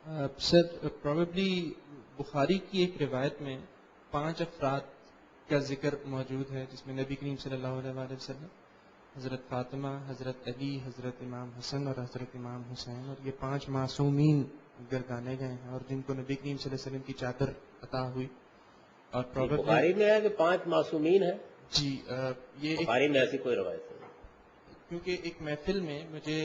سر probably بخاری کی ایک روایت میں 5 افراد کا ذکر موجود ہے جس میں نبی کریم صلی اللہ علیہ وآلہ وسلم، حضرت فاطمہ، حضرت علی، حضرت امام حسن اور حضرت امام حسین، اور یہ 5 معصومین گردانے گئے ہیں اور جن کو نبی کریم صلی اللہ علیہ وسلم کی چادر عطا ہوئی. اور بخاری میں ہے کہ 5 معصومین ہیں. جی یہ بخاری میں ایسی کوئی روایت نہیں. کیونکہ ایک محفل میں مجھے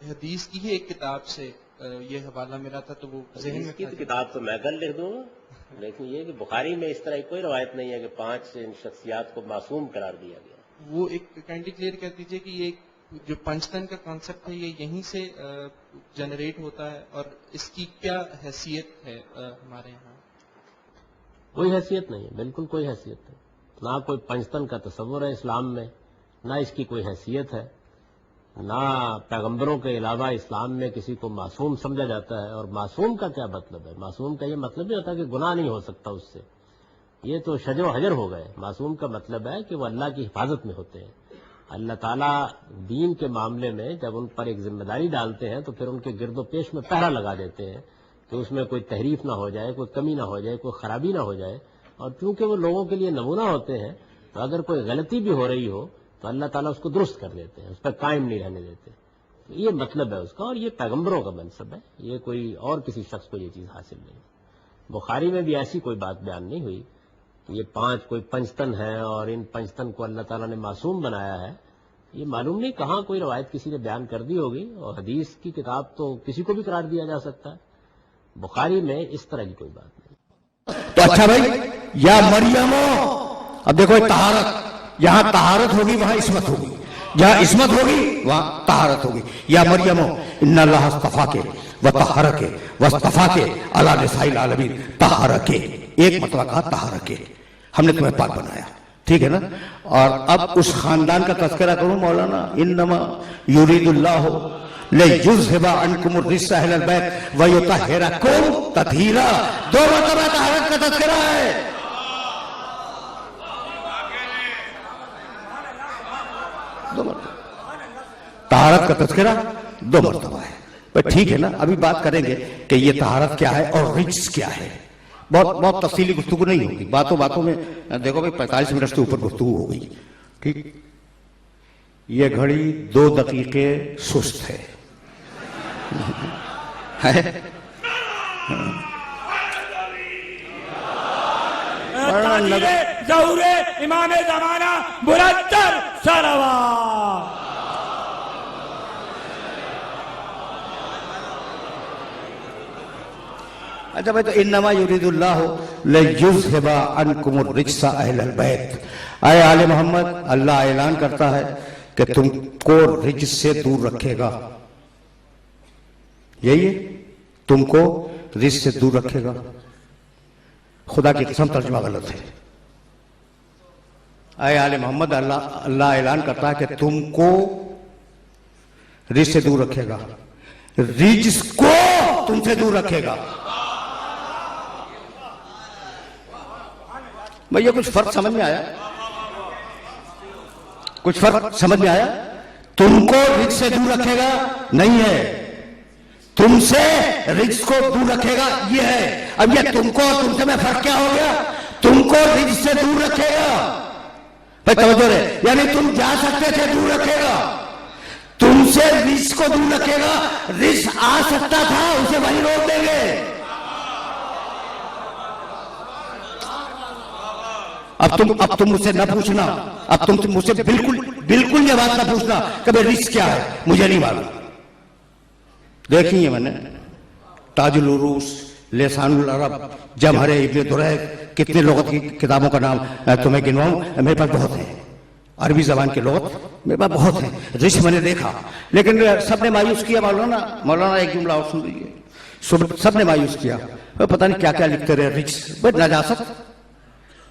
حدیث کی ہی ایک کتاب سے یہ حوالہ ملا تھا تو وہ ذہن میں کی کتاب تو میں کل لکھ دوں گا، لیکن یہ کہ بخاری میں اس طرح کوئی روایت نہیں ہے کہ 5 شخصیات کو معصوم قرار دیا گیا. وہ ایک کینڈی کلیئر کہہ دیجیے کہ یہ جو پنچتن کا کانسیپٹ ہے یہ یہیں سے جنریٹ ہوتا ہے، اور اس کی کیا حیثیت ہے ہمارے یہاں؟ کوئی حیثیت نہیں ہے، بالکل کوئی حیثیت نہیں. نہ کوئی پنچتن کا تصور ہے اسلام میں، نہ اس کی کوئی حیثیت ہے، نہ پیغمبروں کے علاوہ اسلام میں کسی کو معصوم سمجھا جاتا ہے. اور معصوم کا کیا مطلب ہے؟ معصوم کا یہ مطلب نہیں ہوتا کہ گناہ نہیں ہو سکتا اس سے، یہ تو شجر و حجر ہو گئے. معصوم کا مطلب ہے کہ وہ اللہ کی حفاظت میں ہوتے ہیں. اللہ تعالیٰ دین کے معاملے میں جب ان پر ایک ذمہ داری ڈالتے ہیں تو پھر ان کے گرد و پیش میں پہرا لگا دیتے ہیں کہ اس میں کوئی تحریف نہ ہو جائے، کوئی کمی نہ ہو جائے، کوئی خرابی نہ ہو جائے. اور چونکہ وہ لوگوں کے لیے نمونہ ہوتے ہیں تو اگر کوئی غلطی بھی ہو رہی ہو تو اللہ تعالیٰ اس کو درست کر دیتے ہیں، اس پر قائم نہیں رہنے دیتے. یہ مطلب ہے اس کا، اور یہ پیغمبروں کا منصب ہے، یہ کوئی اور کسی شخص کو یہ چیز حاصل نہیں. بخاری میں بھی ایسی کوئی بات بیان نہیں ہوئی کہ یہ 5 کوئی پنچتن ہے اور ان پنچتن کو اللہ تعالیٰ نے معصوم بنایا ہے. یہ معلوم نہیں کہاں کوئی روایت کسی نے بیان کر دی ہوگی، اور حدیث کی کتاب تو کسی کو بھی قرار دیا جا سکتا ہے. بخاری میں اس طرح کی کوئی بات نہیں. تو اچھا بھائی، یا مریم، اب دیکھو طہارت، یہاں طہارت ہوگی وہاں عصمت ہوگی، جہاں عصمت ہوگی وہاں طہارت ہوگی. یا مریم ان اللہ اصطفاک وطہرک واصطفاک علی نساء العالمین طہرک. ایک مرتبہ کہا طہرک، ہم نے تمہیں پاک بنایا، ٹھیک ہے نا. اور اب اس خاندان کا تذکرہ کروں مولانا، انما یرید اللہ لیذھب عنکم الرجس اہل البیت ویطہرکم تطہیرا. 2 مرتبہ طہارت کا تذکرہ ہے. طہارت کا تذکرہ 2 مرتبہ ہے. ٹھیک ہے نا، ابھی بات کریں گے کہ یہ طہارت کیا ہے اور رجس کیا ہے. بہت تفصیلی گفتگو نہیں ہوگی، باتوں میں دیکھو بھائی 45 منٹ سے اوپر گفتگو ہو گئی. ٹھیک، یہ گھڑی 2 دقیقے سست ہے. ظہور امام زمانہ مرتب صلوات. اچھا بھائی، تو انما یرید اللہ لیذھب عنکم الرجس اہل البیت. اے آل محمد، اللہ اعلان کرتا ہے کہ تم کو رجس سے دور رکھے گا. یہی ہے، تم کو رجس سے دور رکھے گا. خدا کی قسم ترجمہ غلط ہے. اے آل محمد، اللہ اعلان کرتا ہے کہ تم کو رجس سے دور رکھے گا، رجس کو تم سے دور رکھے گا. بھئی یہ کچھ فرق سمجھ میں آیا؟ کچھ فرق سمجھ میں آیا؟ تم کو رجس سے دور رکھے گا نہیں ہے، تم سے رجس کو دور رکھے گا یہ ہے. اب یہ تم کو اور تم سے میں فرق کیا ہو گیا؟ تم کو رجس سے دور رکھے گا، بھئی توجہ رہے، یعنی تم جا سکتے تھے دور رکھے گا، تم سے رجس کو دور رکھے گا. رجس آ سکتا تھا اسے وہی روک دیں گے. اب تم مجھ سے نہ پوچھنا، اب تم مجھ سے بالکل یہ بات نہ پوچھنا کہ رجس کیا ہے، مجھے نہیں معلوم. دیکھی ہے میں نے تاج العروس، لسان العرب، جمہر ابن درید، کتنے لغت کی کتابوں کا نام تمہیں گنواؤں؟ میرے پاس بہت ہیں، عربی زبان کی لغت میرے پاس بہت ہیں. رجس میں نے دیکھا، لیکن سب نے مایوس کیا. مولانا ایک جملہ اور سن لیجیے. سب نے مایوس کیا، پتہ نہیں کیا کیا لکھتے رہے رجس، بھائی نجاست.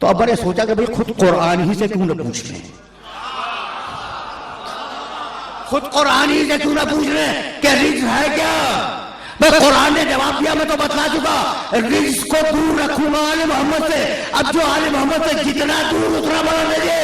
تو اب میں نے سوچا کہ بھائی خود قرآن ہی سے کیوں نہ پوچھ لیں، خود قرآن ہی سے کیوں نہ پوچھ لیں کہ رجس ہے کیا. میں قرآن نے جواب دیا، میں تو بتلا چکا، رجس کو دور رکھوں گا آل محمد سے. اب جو آل محمد سے جتنا دور اتنا بڑھا دیجیے.